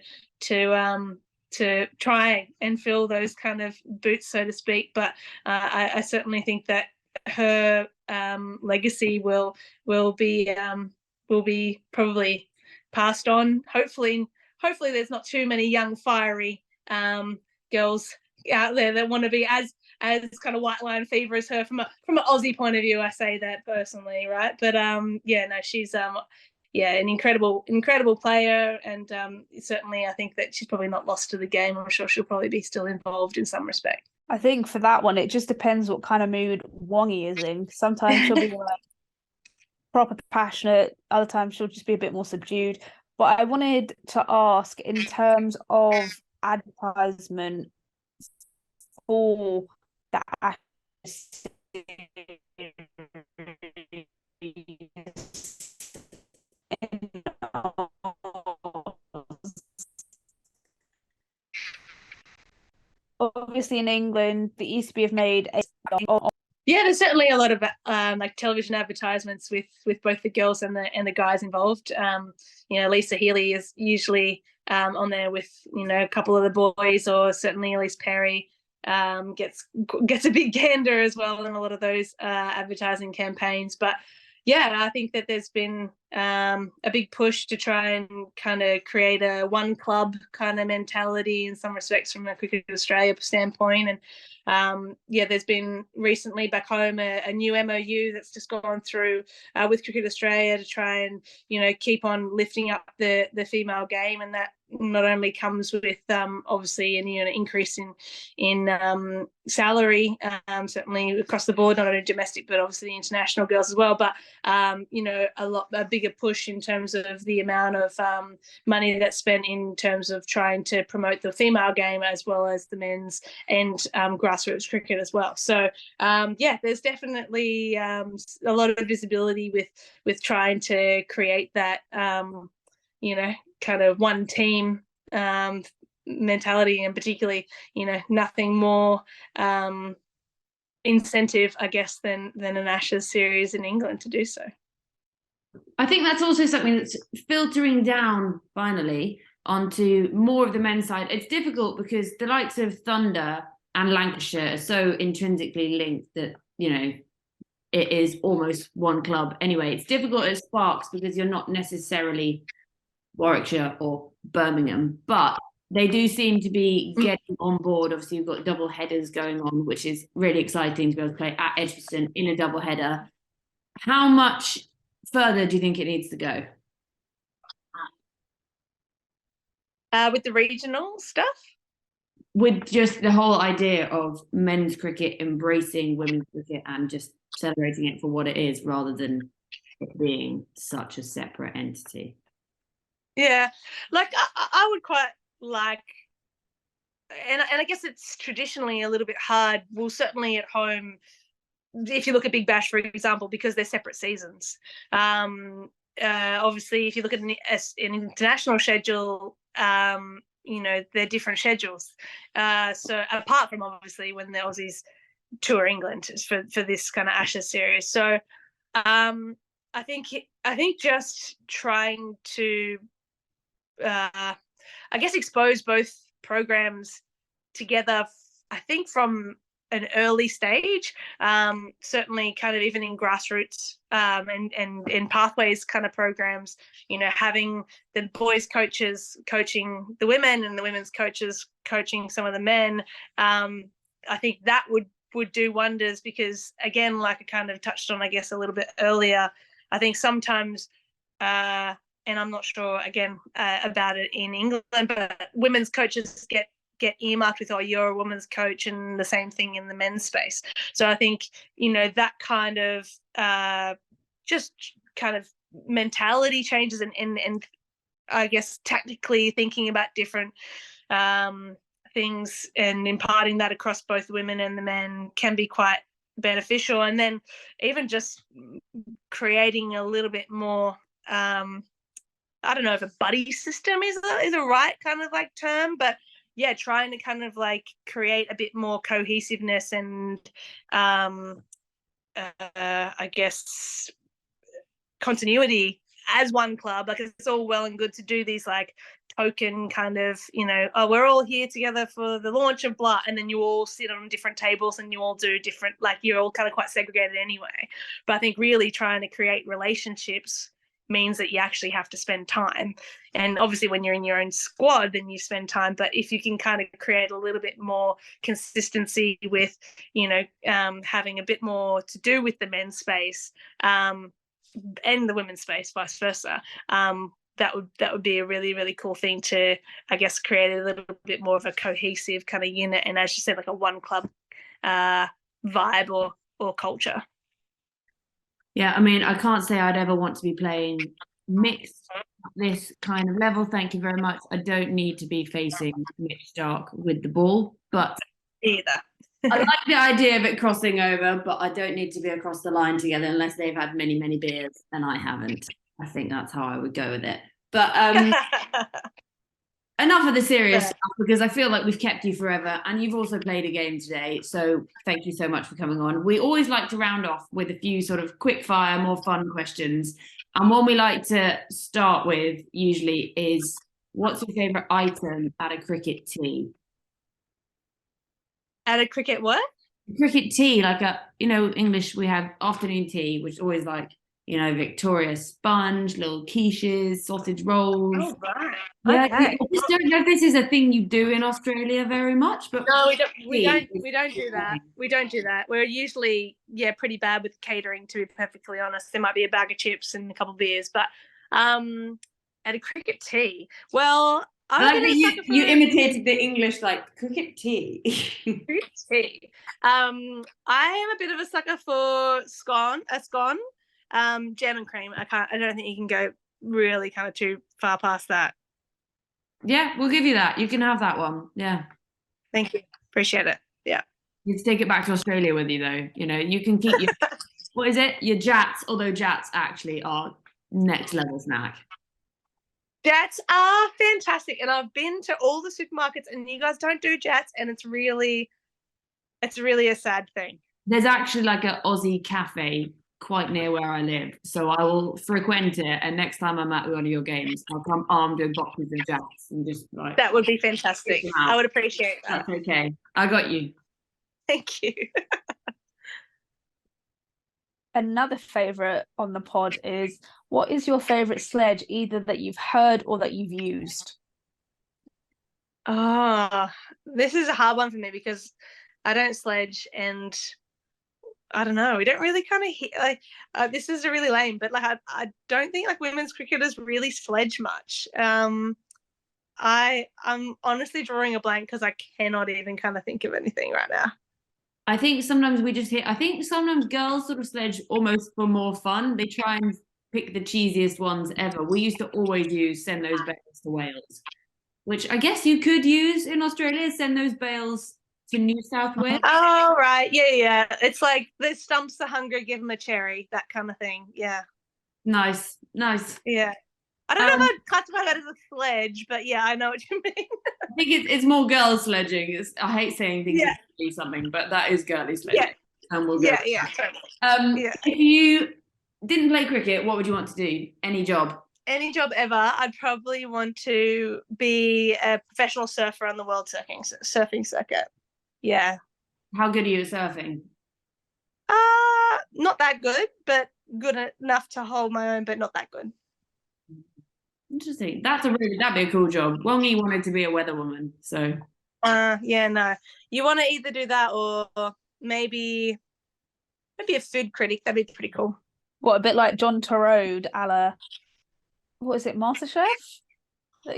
try and fill those kind of boots, so to speak. But I certainly think that her legacy will be probably passed on. Hopefully there's not too many young fiery girls out there that want to be as kind of white line fever as her from an Aussie point of view. I say that personally, right? But she's an incredible player, and certainly I think that she's probably not lost to the game. I'm sure she'll probably be still involved in some respect. I think for that one, it just depends what kind of mood Wongy is in. Sometimes she'll be like proper passionate, other times she'll just be a bit more subdued. But I wanted to ask, in terms of advertisement for that, obviously in England, the ECB have made there's certainly a lot of like television advertisements with both the girls and the guys involved. Lisa Healy is usually on there with a couple of the boys, or certainly Elise Perry gets a big gander as well in a lot of those advertising campaigns. But I think that there's been a big push to try and kind of create a one club kind of mentality in some respects from a Cricket Australia standpoint. And there's been recently back home a new MOU that's just gone through with Cricket Australia to try and keep on lifting up the female game, and that not only comes with obviously an increase in salary, certainly across the board, not only domestic but obviously the international girls as well, but a bigger push in terms of the amount of money that's spent in terms of trying to promote the female game as well as the men's and grassroots cricket as well. So there's definitely a lot of visibility with trying to create that kind of one team mentality, and particularly nothing more incentive, I guess, than an Ashes series in England to do so. I think that's also something that's filtering down finally onto more of the men's side. It's difficult because the likes of Thunder and Lancashire are so intrinsically linked that it is almost one club anyway. It's difficult at Sparks because you're not necessarily Warwickshire or Birmingham, but they do seem to be getting on board. Obviously, you've got double headers going on, which is really exciting to be able to play at Edgbaston in a double header. How much further do you think it needs to go? With the regional stuff? With just the whole idea of men's cricket embracing women's cricket and just celebrating it for what it is, rather than it being such a separate entity. Yeah, like I would quite like, and I guess it's traditionally a little bit hard. Well, certainly at home, if you look at Big Bash, for example, because they're separate seasons. Obviously, if you look at an international schedule, they're different schedules. So apart from obviously when the Aussies tour England for this kind of Ashes series. So I think just trying to, I guess, expose both programs together, I think from an early stage, certainly kind of even in grassroots and in pathways kind of programs, having the boys coaches coaching the women and the women's coaches coaching some of the men. I think that would do wonders, because again, like I kind of touched on, I guess, a little bit earlier, I think sometimes, and I'm not sure again about it in England, but women's coaches get earmarked with, oh, you're a women's coach, and the same thing in the men's space. So I think, that kind of just kind of mentality changes and I guess tactically thinking about different things and imparting that across both women and the men can be quite beneficial. And then even just creating a little bit more, I don't know if a buddy system is a right kind of like term, but yeah, trying to kind of like create a bit more cohesiveness and I guess continuity as one club. Like, it's all well and good to do these like token kind of, oh, we're all here together for the launch of blah, and then you all sit on different tables and you all do different, like, you're all kind of quite segregated anyway. But I think really trying to create relationships means that you actually have to spend time. And obviously when you're in your own squad, then you spend time. But if you can kind of create a little bit more consistency with, having a bit more to do with the men's space and the women's space, vice versa, that would be a really, really cool thing to, I guess, create a little bit more of a cohesive kind of unit. And as you said, like a one club vibe or culture. Yeah, I mean, I can't say I'd ever want to be playing mixed at this kind of level. Thank you very much. I don't need to be facing Mitch Stark with the ball, but either. I like the idea of it crossing over, but I don't need to be across the line together unless they've had many, many beers, and I haven't. I think that's how I would go with it. But enough of the serious stuff, because I feel like we've kept you forever, and you've also played a game today. So thank you so much for coming on. We always like to round off with a few sort of quick fire, more fun questions. And one we like to start with usually is, what's your favourite item at a cricket tee? At a cricket what? Cricket tea, like English, we have afternoon tea, which is always like, Victoria sponge, little quiches, sausage rolls. Oh, right. Yeah, okay. I just don't know if this is a thing you do in Australia very much, but no, we don't do that. We don't do that. We're usually pretty bad with catering, to be perfectly honest. There might be a bag of chips and a couple of beers, but at a cricket tee, well, I like that you imitated the English like cricket tea. Cricket tea. I am a bit of a sucker for scone, jam and cream. I don't think you can go really kind of too far past that. Yeah, we'll give you that. You can have that one. Yeah. Thank you. Appreciate it. Yeah. You can take it back to Australia with you, though. You can keep your what is it? Your jats, although jats actually are next level snack. Jats are fantastic, and I've been to all the supermarkets, and you guys don't do jats, and it's really a sad thing. There's actually like an Aussie cafe quite near where I live, so I will frequent it, and next time I'm at one of your games, I'll come armed with boxes of jats and just like. That would be fantastic. I would appreciate that. That's okay. I got you. Thank you. Another favourite on the pod is, what is your favourite sledge, either that you've heard or that you've used? This is a hard one for me because I don't sledge, and I don't know. We don't really kind of like. This is really lame, but like I don't think like women's cricketers really sledge much. I'm honestly drawing a blank because I cannot even kind of think of anything right now. I think sometimes I think sometimes girls sort of sledge almost for more fun. They try and pick the cheesiest ones ever. We used to always send those bears to Wales. which I guess you could use in Australia, send those bales to New South Wales. Oh, right. Yeah. It's like the stumps the hunger, give them a cherry, that kind of thing. Yeah. Nice. Yeah. I don't know if I'd classify that as a sledge, but yeah, I know what you mean. I think it's more girl sledging. I hate saying things Yeah. is something, but that is girly sledging. Yeah. And we'll go. Yeah. Totally. Yeah. If you didn't play cricket, what would you want to do? Any job? Any job ever, I'd probably want to be a professional surfer on the world surfing circuit. Yeah. How good are you at surfing? Not that good, but good enough to hold my own, but not that good. Interesting. That'd be a cool job. Wongi wanted to be a weather woman, so. Yeah, no. You want to either do that or maybe a food critic. That'd be pretty cool. What, a bit like John Torode, a la, what is it, MasterChef?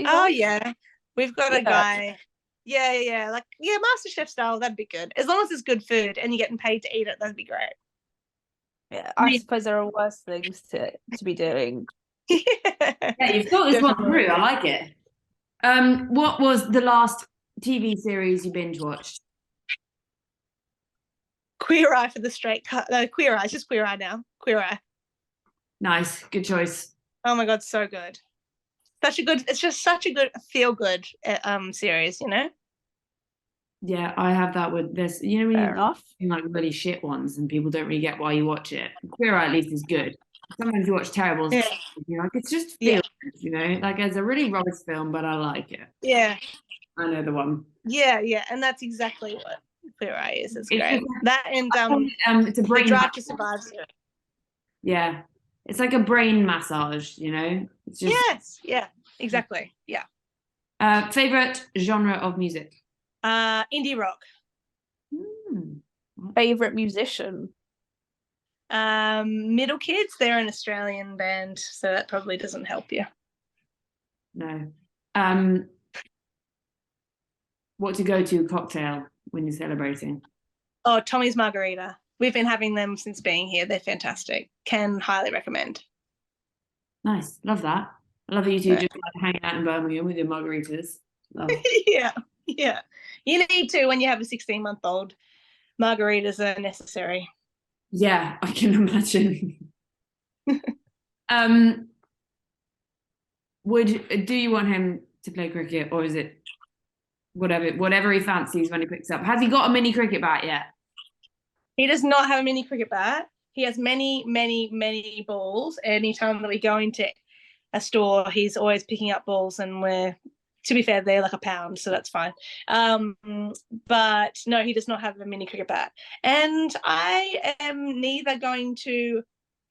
Oh, yeah. We've got a guy. Yeah. Like, yeah, MasterChef style, that'd be good. As long as it's good food and you're getting paid to eat it, that'd be great. Yeah, I suppose there are worse things to be doing. Yeah, you've thought this one through. I like it. What was the last TV series you binge watched? Queer Eye for the straight cut. No, Queer Eye. It's just Queer Eye now. Queer Eye. Nice. Good choice. Oh my God, so good. It's just such a good feel-good series, you know? Yeah, I have that with this. You know, when Fair enough. like really shit ones and people don't really get why you watch it. Queer Eye at least is good. Sometimes you watch terrible stuff, you're like, it's just feel good, you know? Like, it's a really rubbish film, but I like it. Yeah. I know the one. Yeah, and that's exactly what Queer Eye is. It's great. That and it's a brain Drive to Survive. Yeah. It's like a brain massage, you know? It's just... Yes, yeah, exactly. Yeah. Favorite genre of music? Indie rock. Favorite musician? Middle Kids. They're an Australian band, so that probably doesn't help you. No. What to go to cocktail when you're celebrating? Oh, Tommy's Margarita. We've been having them since being here. They're fantastic. Can highly recommend. Nice. Love that. I love that you two just like hanging out in Birmingham with your margaritas. Yeah. You need to when you have a 16-month-old. Margaritas are necessary. Yeah, I can imagine. Do you want him to play cricket, or is it whatever he fancies when he picks up? Has he got a mini cricket bat yet? He does not have a mini cricket bat. He has many balls. Anytime that we go into a store, he's always picking up balls, and to be fair, they're like a pound, so that's fine. But no, he does not have a mini cricket bat. And I am neither going to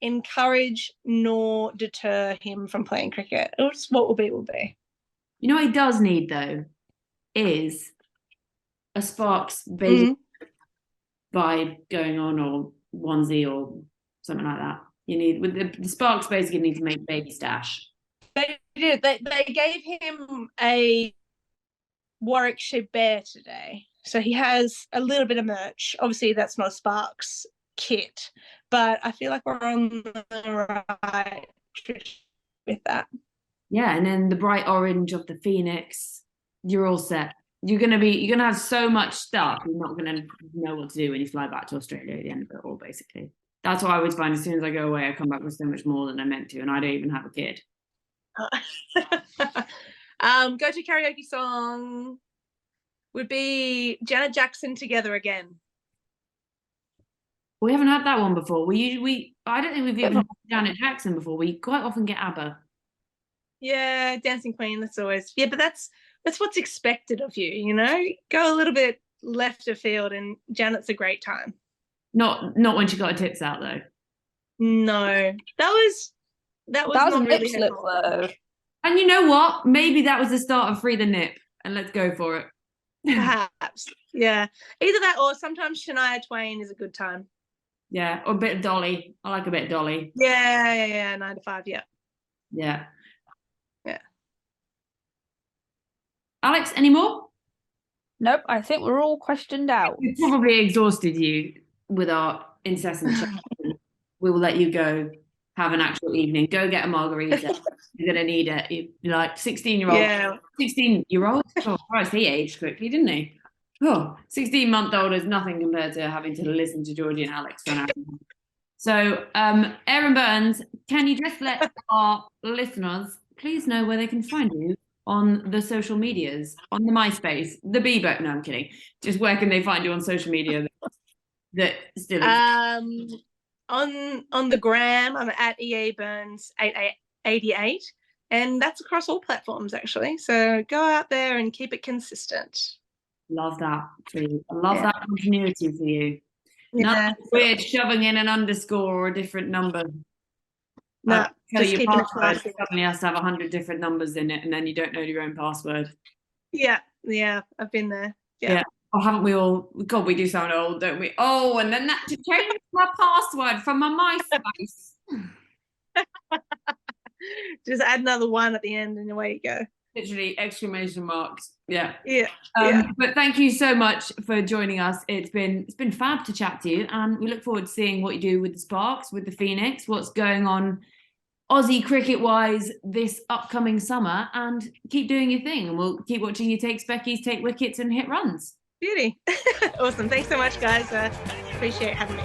encourage nor deter him from playing cricket. It's what will be. You know what he does need, though, is a Sparks baby vibe going on, or onesie or something like that. You need, with the Sparks basically need to make baby stash. They did. They gave him a Warwickshire bear today, so he has a little bit of merch. Obviously, that's not a Sparks kit, but I feel like we're on the right track with that. Yeah, and then the bright orange of the Phoenix. You're all set. You're gonna have so much stuff. You're not gonna know what to do when you fly back to Australia at the end of it all. Basically, that's what I always find. As soon as I go away, I come back with so much more than I meant to, and I don't even have a kid. Go-to karaoke song would be Janet Jackson, Together Again. We haven't had that one before. I don't think we've even had Janet Jackson before. We quite often get ABBA. Yeah, Dancing Queen. That's always but that's what's expected of you. You know, go a little bit left of field, and Janet's a great time. Not when she got her tits out though. No, that was not a really nip slip though. And you know what? Maybe that was the start of Free the Nip, and let's go for it. Perhaps, yeah. Either that, or sometimes Shania Twain is a good time. Yeah, or a bit of Dolly. I like a bit of Dolly. Yeah. 9 to 5. Yeah. Yeah. Alex, any more? Nope, I think we're all questioned out. We've probably exhausted you with our incessant chat. We will let you go. have an actual evening. Go get a margarita. You're gonna need it. You're like 16-year-old. Yeah. 16-year-old. Oh Christ, he aged quickly, didn't he? Oh, 16-month-old is nothing compared to having to listen to Georgie and Alex for an hour. So, Erin Burns, can you just let our listeners please know where they can find you on the social medias, on the MySpace, the Bebo? No, I'm kidding. Just where can they find you on social media that still exists? On the gram, I'm at EA Burns 88, and that's across all platforms actually. So go out there and keep it consistent. Love that for you. I love that continuity for you. Yeah. Nothing weird shoving in an underscore or a different number. No, just your keeping password suddenly has to have 100 different numbers in it, and then you don't know your own password. Yeah, I've been there. Yeah. Oh, haven't we all? God, we do sound old, don't we? Oh, and then that to change my password from my MySpace. Just add another one at the end, and away you go. Literally exclamation marks. Yeah. Yeah. But thank you so much for joining us. It's been fab to chat to you, and we look forward to seeing what you do with the Sparks, with the Phoenix, what's going on Aussie cricket wise this upcoming summer, and keep doing your thing, and we'll keep watching you take speckies, take wickets, and hit runs. Beauty. Awesome. Thanks so much, guys. Appreciate having me.